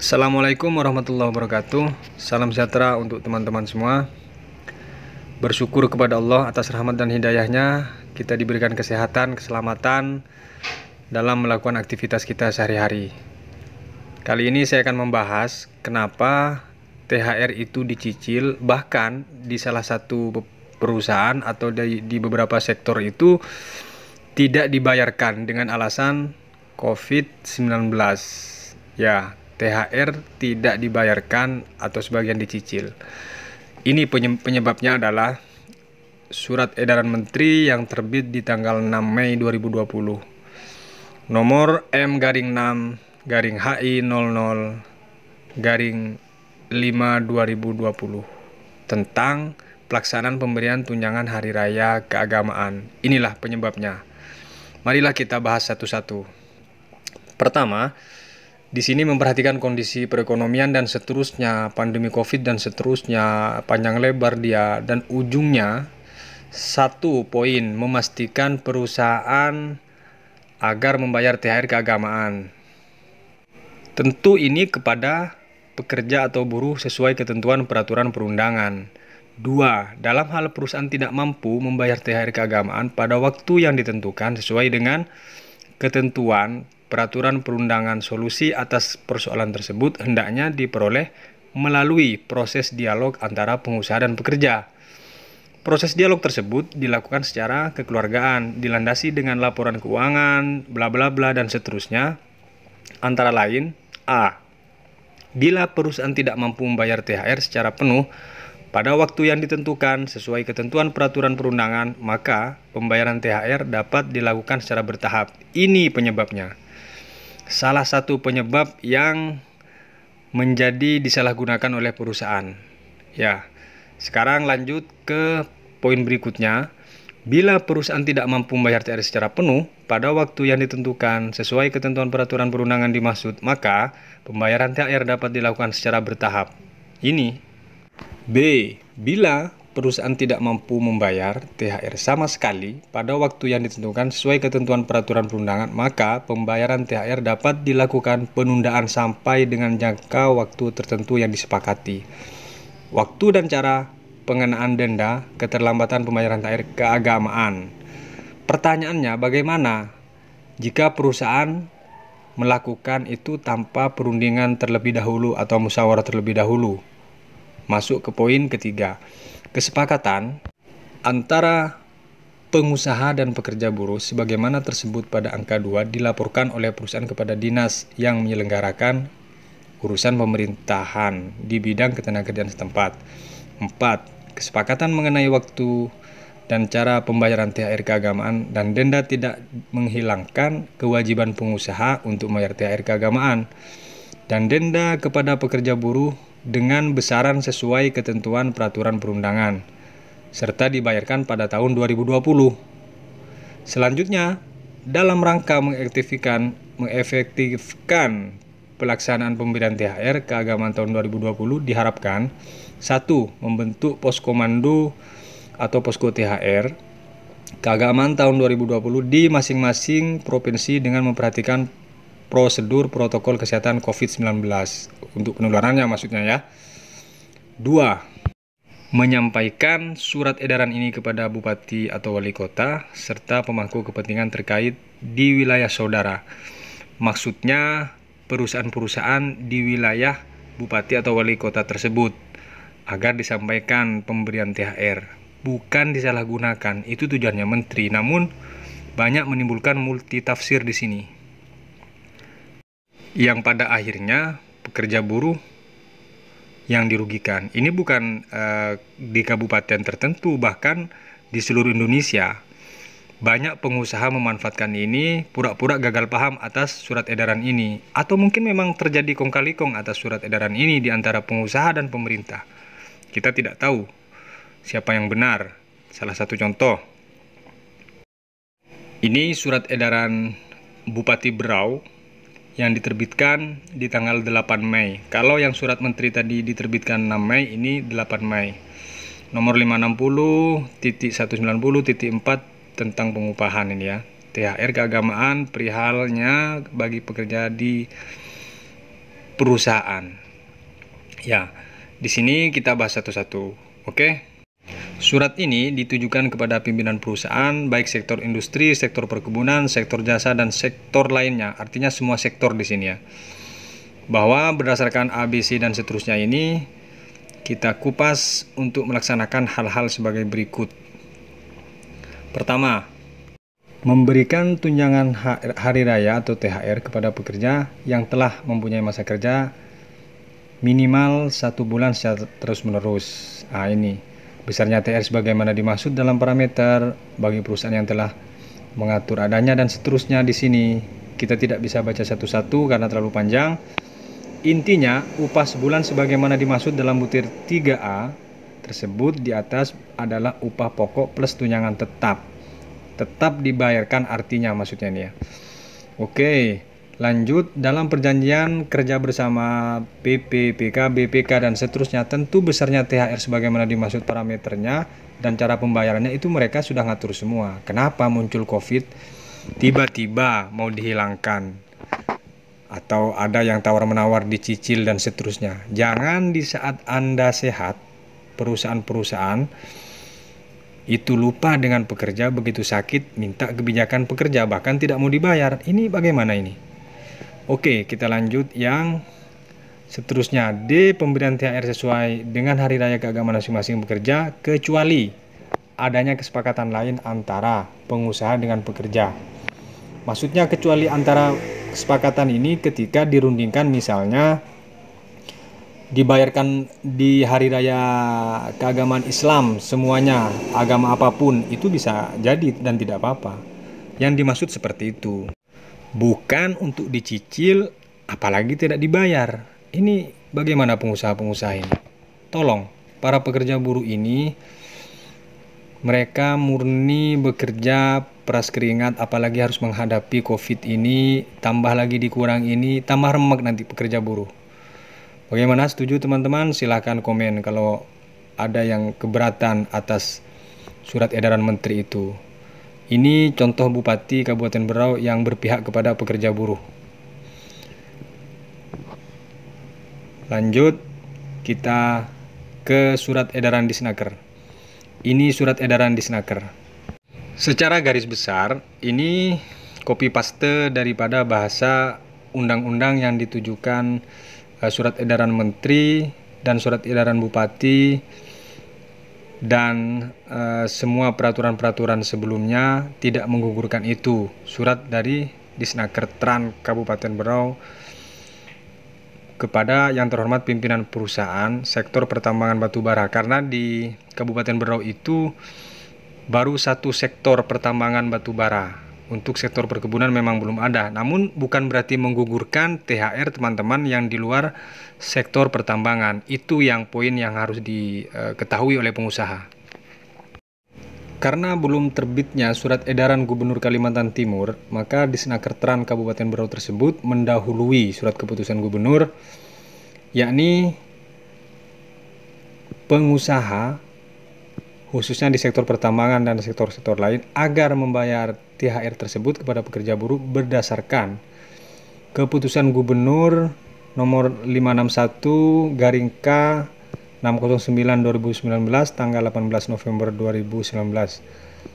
Assalamualaikum warahmatullahi wabarakatuh. Salam sejahtera untuk teman-teman semua. Bersyukur kepada Allah atas rahmat dan hidayahnya, kita diberikan kesehatan, keselamatan dalam melakukan aktivitas kita sehari-hari. Kali ini saya akan membahas kenapa THR itu dicicil, bahkan di salah satu perusahaan atau di beberapa sektor itu tidak dibayarkan dengan alasan COVID-19. Ya, THR tidak dibayarkan atau sebagian dicicil. Ini penyebabnya adalah surat edaran menteri yang terbit di tanggal 6 Mei 2020 nomor M-HI00-5/2020 tentang pelaksanaan pemberian tunjangan hari raya keagamaan. Inilah penyebabnya. Marilah kita bahas satu-satu. Pertama, di sini memperhatikan kondisi perekonomian dan seterusnya, pandemi COVID dan seterusnya, panjang lebar dia, dan ujungnya satu poin, memastikan perusahaan agar membayar THR keagamaan. Tentu ini kepada pekerja atau buruh sesuai ketentuan peraturan perundangan. 2. Dalam hal perusahaan tidak mampu membayar THR keagamaan pada waktu yang ditentukan sesuai dengan ketentuan peraturan perundangan, solusi atas persoalan tersebut hendaknya diperoleh melalui proses dialog antara pengusaha dan pekerja. Proses dialog tersebut dilakukan secara kekeluargaan, dilandasi dengan laporan keuangan, bla bla bla dan seterusnya. Antara lain, A. Bila perusahaan tidak mampu membayar THR secara penuh pada waktu yang ditentukan sesuai ketentuan peraturan perundangan, maka pembayaran THR dapat dilakukan secara bertahap. Ini penyebabnya. Salah satu penyebab yang menjadi disalahgunakan oleh perusahaan. Ya, sekarang lanjut ke poin berikutnya. Bila perusahaan tidak mampu membayar THR secara penuh pada waktu yang ditentukan sesuai ketentuan peraturan perundangan dimaksud, maka pembayaran THR dapat dilakukan secara bertahap. Ini. B. Bila perusahaan tidak mampu membayar THR sama sekali pada waktu yang ditentukan sesuai ketentuan peraturan perundangan, maka pembayaran THR dapat dilakukan penundaan sampai dengan jangka waktu tertentu yang disepakati. Waktu dan cara pengenaan denda keterlambatan pembayaran THR keagamaan. Pertanyaannya, bagaimana jika perusahaan melakukan itu tanpa perundingan terlebih dahulu atau musyawarah terlebih dahulu? Masuk ke poin ketiga. Kesepakatan antara pengusaha dan pekerja buruh sebagaimana tersebut pada angka 2 dilaporkan oleh perusahaan kepada dinas yang menyelenggarakan urusan pemerintahan di bidang ketenagakerjaan setempat. 4. Kesepakatan mengenai waktu dan cara pembayaran THR keagamaan dan denda tidak menghilangkan kewajiban pengusaha untuk membayar THR keagamaan dan denda kepada pekerja buruh dengan besaran sesuai ketentuan peraturan perundangan, serta dibayarkan pada tahun 2020. Selanjutnya, dalam rangka mengefektifkan pelaksanaan pemberian THR keagamaan tahun 2020 diharapkan 1. Membentuk poskomando atau posko THR keagamaan tahun 2020 di masing-masing provinsi dengan memperhatikan prosedur protokol kesehatan COVID-19 untuk penularannya maksudnya ya. 2. Menyampaikan surat edaran ini kepada bupati atau wali kota serta pemangku kepentingan terkait di wilayah saudara. Maksudnya perusahaan-perusahaan di wilayah bupati atau wali kota tersebut agar disampaikan pemberian THR. Bukan disalahgunakan, itu tujuannya menteri, namun banyak menimbulkan multitafsir di sini, yang pada akhirnya pekerja buruh yang dirugikan. Ini bukan di kabupaten tertentu, bahkan di seluruh Indonesia. Banyak pengusaha memanfaatkan ini, pura-pura gagal paham atas surat edaran ini, atau mungkin memang terjadi kong kali kong atas surat edaran ini di antara pengusaha dan pemerintah. Kita tidak tahu siapa yang benar. Salah satu contoh, ini surat edaran Bupati Berau yang diterbitkan di tanggal 8 Mei. Kalau yang surat menteri tadi diterbitkan 6 Mei, ini 8 Mei. Nomor 560.190.4 tentang pengupahan ini ya. THR keagamaan perihalnya bagi pekerja di perusahaan. Ya, di sini kita bahas satu-satu. Oke. Surat ini ditujukan kepada pimpinan perusahaan, baik sektor industri, sektor perkebunan, sektor jasa, dan sektor lainnya. Artinya semua sektor di sini ya. Bahwa berdasarkan ABC dan seterusnya ini, kita kupas untuk melaksanakan hal-hal sebagai berikut. Pertama, memberikan tunjangan hari raya atau THR kepada pekerja yang telah mempunyai masa kerja minimal 1 bulan secara terus-menerus. Ini besarnya THR sebagaimana dimaksud dalam parameter bagi perusahaan yang telah mengatur adanya dan seterusnya. Di sini kita tidak bisa baca satu-satu karena terlalu panjang. Intinya, upah sebulan sebagaimana dimaksud dalam butir 3A tersebut di atas adalah upah pokok plus tunjangan tetap. Tetap dibayarkan artinya maksudnya ini ya. Oke. Lanjut, dalam perjanjian kerja bersama PP, PK, BPK, dan seterusnya, tentu besarnya THR sebagaimana dimaksud parameternya dan cara pembayarannya itu mereka sudah ngatur semua. Kenapa muncul COVID? Tiba-tiba mau dihilangkan. Atau ada yang tawar-menawar dicicil dan seterusnya. Jangan di saat Anda sehat, perusahaan-perusahaan itu lupa dengan pekerja, begitu sakit minta kebijakan pekerja, bahkan tidak mau dibayar. Ini bagaimana ini? Oke, kita lanjut yang seterusnya. D. Pemberian THR sesuai dengan hari raya keagamaan masing-masing pekerja, kecuali adanya kesepakatan lain antara pengusaha dengan pekerja. Maksudnya kecuali antara kesepakatan ini ketika dirundingkan, misalnya dibayarkan di hari raya keagamaan Islam semuanya, agama apapun, itu bisa jadi dan tidak apa-apa. Yang dimaksud seperti itu. Bukan untuk dicicil, apalagi tidak dibayar. Ini bagaimana pengusaha-pengusaha ini? Tolong, para pekerja buruh ini, mereka murni bekerja peras keringat, apalagi harus menghadapi COVID ini, tambah lagi dikurang ini, tambah remek nanti pekerja buruh. Bagaimana, setuju teman-teman? Silahkan komen kalau ada yang keberatan atas surat edaran menteri itu. Ini contoh Bupati Kabupaten Berau yang berpihak kepada pekerja buruh. Lanjut, kita ke surat edaran Disnaker. Ini surat edaran Disnaker. Secara garis besar, ini copy paste daripada bahasa undang-undang yang ditujukan surat edaran menteri dan surat edaran bupati dan semua peraturan-peraturan sebelumnya tidak menggugurkan itu. Surat dari Disnaker Tran Kabupaten Berau kepada yang terhormat pimpinan perusahaan sektor pertambangan batubara, karena di Kabupaten Berau itu baru satu sektor pertambangan batubara. Untuk sektor perkebunan memang belum ada, namun bukan berarti menggugurkan THR teman-teman yang di luar sektor pertambangan. Itu yang poin yang harus diketahui oleh pengusaha. Karena belum terbitnya surat edaran Gubernur Kalimantan Timur, maka Disnaker Tran Kabupaten Berau tersebut mendahului surat keputusan gubernur, yakni pengusaha khususnya di sektor pertambangan dan sektor-sektor lain agar membayar THR tersebut kepada pekerja buruh berdasarkan keputusan gubernur nomor 561/K 609/2019 tanggal 18 November 2019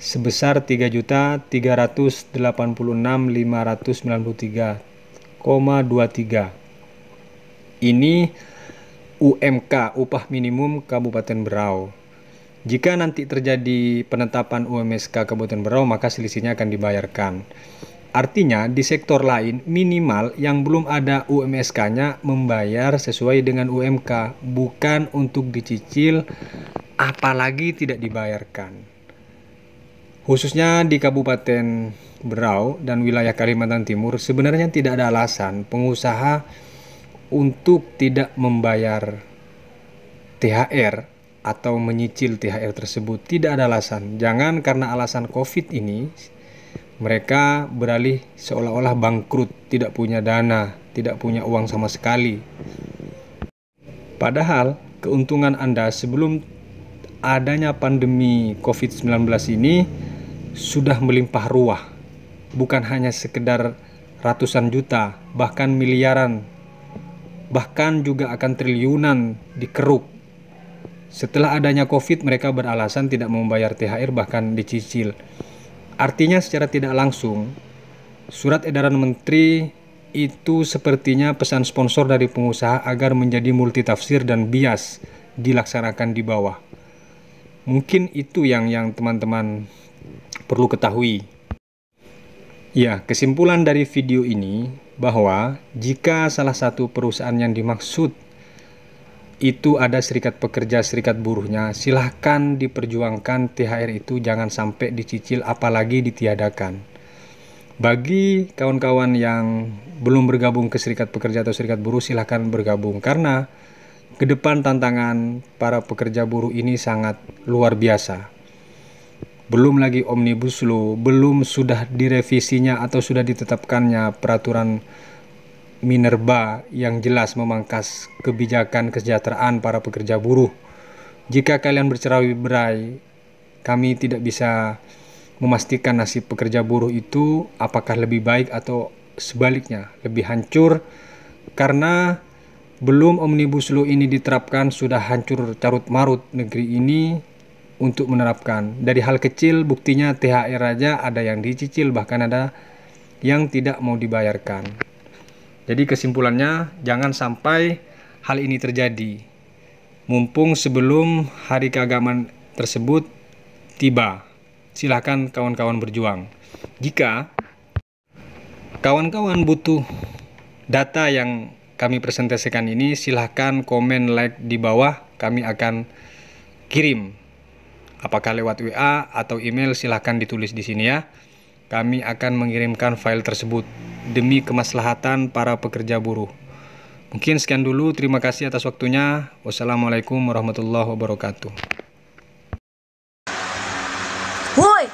sebesar 3.386.593,23. Ini UMK, upah minimum Kabupaten Berau. Jika nanti terjadi penetapan UMSK Kabupaten Berau, maka selisihnya akan dibayarkan. Artinya di sektor lain minimal yang belum ada UMSK-nya membayar sesuai dengan UMK, bukan untuk dicicil apalagi tidak dibayarkan. Khususnya di Kabupaten Berau dan wilayah Kalimantan Timur sebenarnya tidak ada alasan pengusaha untuk tidak membayar THR atau menyicil THR tersebut. Tidak ada alasan. Jangan karena alasan COVID ini mereka beralih seolah-olah bangkrut, tidak punya dana, tidak punya uang sama sekali. Padahal keuntungan Anda sebelum adanya pandemi COVID-19 ini sudah melimpah ruah. Bukan hanya sekedar ratusan juta, bahkan miliaran bahkan juga akan triliunan dikeruk. Setelah adanya COVID, mereka beralasan tidak membayar THR bahkan dicicil. Artinya secara tidak langsung, surat edaran menteri itu sepertinya pesan sponsor dari pengusaha agar menjadi multitafsir dan bias dilaksanakan di bawah. Mungkin itu yang teman-teman perlu ketahui. Ya, kesimpulan dari video ini bahwa jika salah satu perusahaan yang dimaksud itu ada serikat pekerja, serikat buruhnya, silahkan diperjuangkan THR itu jangan sampai dicicil apalagi ditiadakan. Bagi kawan-kawan yang belum bergabung ke serikat pekerja atau serikat buruh, silahkan bergabung karena ke depan tantangan para pekerja buruh ini sangat luar biasa. Belum lagi Omnibus Law, belum sudah direvisinya atau sudah ditetapkannya peraturan Minerba yang jelas memangkas kebijakan kesejahteraan para pekerja buruh. Jika kalian bercerai-berai, kami tidak bisa memastikan nasib pekerja buruh itu apakah lebih baik atau sebaliknya lebih hancur, karena belum Omnibus Law ini diterapkan sudah hancur carut-marut negeri ini untuk menerapkan. Dari hal kecil buktinya THR aja ada yang dicicil, bahkan ada yang tidak mau dibayarkan. Jadi kesimpulannya, jangan sampai hal ini terjadi. Mumpung sebelum hari keagamaan tersebut tiba, silahkan kawan-kawan berjuang. Jika kawan-kawan butuh data yang kami presentasikan ini, silahkan komen, like di bawah, kami akan kirim. Apakah lewat WA atau email, silahkan ditulis di sini ya. Kami akan mengirimkan file tersebut demi kemaslahatan para pekerja buruh. Mungkin sekian dulu, terima kasih atas waktunya. Wassalamualaikum warahmatullahi wabarakatuh. Woi,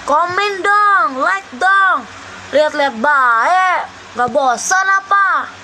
komen dong, like dong. Lihat-lihat baik, gak bosan apa?